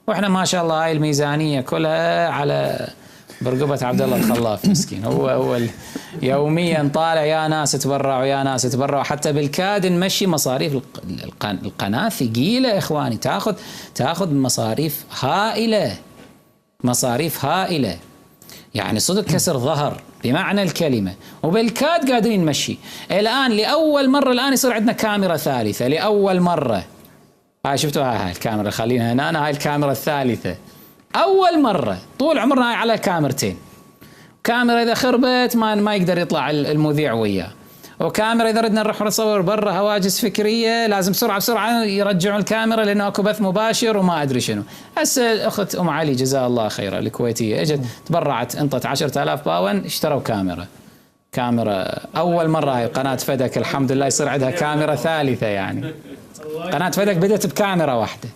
واحنا ما شاء الله هاي الميزانيه كلها على برقبه عبد الله الخلاف مسكين. هو يوميا طالع يا ناس تبرعوا يا ناس تبرعوا، حتى بالكاد نمشي مصاريف القناه ثقيله يا اخواني، تاخذ مصاريف هائله، مصاريف هائله يعني صدق كسر ظهر بمعنى الكلمه. وبالكاد قادرين نمشي. الان لاول مره الان يصير عندنا كاميرا ثالثه لاول مره. هاي شفتوا هاي الكاميرا، خلينا هنا، هاي الكاميرا الثالثه اول مره. طول عمرنا هاي على كاميرتين، كاميرا اذا خربت ما يقدر يطلع المذيع وياه، وكاميرا اذا ردنا نروح نصور برا هواجس فكريه لازم بسرعه يرجعون الكاميرا لانه اكو بث مباشر وما ادري شنو. هسه اخت ام علي جزاها الله خيرا الكويتيه اجت تبرعت، انطت 10,000 باون اشتروا كاميرا اول مره. هاي قناه فدك الحمد لله يصير عندها كاميرا ثالثه. يعني قناه فدك بدت بكاميرا واحده،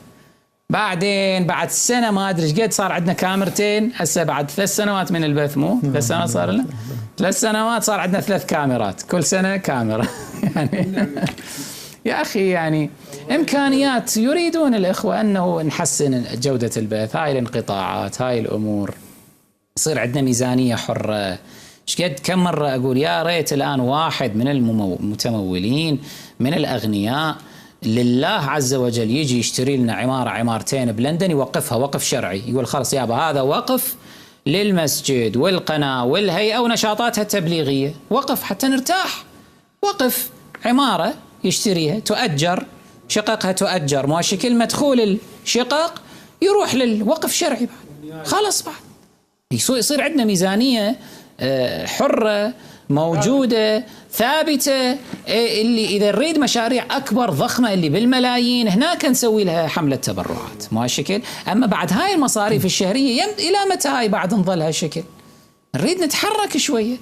بعدين بعد سنه ما ادري ايش قد صار عندنا كاميرتين. هسه بعد 3 سنوات من البث، مو 3 سنوات صار لنا، 3 سنوات صار عندنا 3 كاميرات، كل سنه كاميرا. يعني يا اخي يعني امكانيات. يريدون الاخوه انه نحسن جوده البث، هاي الانقطاعات، هاي الامور، يصير عندنا ميزانيه حره. ايش قد كم مره اقول يا ريت الان واحد من المتمولين من الاغنياء لله عز وجل يجي يشتري لنا عمارة عمارتين بلندن، يوقفها وقف شرعي، يقول خلص يابا هذا وقف للمسجد والقناة والهيئة ونشاطاتها التبليغية، وقف حتى نرتاح. وقف عمارة يشتريها تؤجر، شققها تؤجر، مو شكل مدخول الشقق يروح للوقف شرعي بعد، خلص بعد يصير عندنا ميزانية حرة موجودة ثابتة، اللي إذا نريد مشاريع أكبر ضخمة اللي بالملايين هناك نسوي لها حملة تبرعات، مو هالشكل. أما بعد هاي المصاريف الشهرية إلى متى هاي بعد نظل هالشكل؟ نريد نتحرك شوية.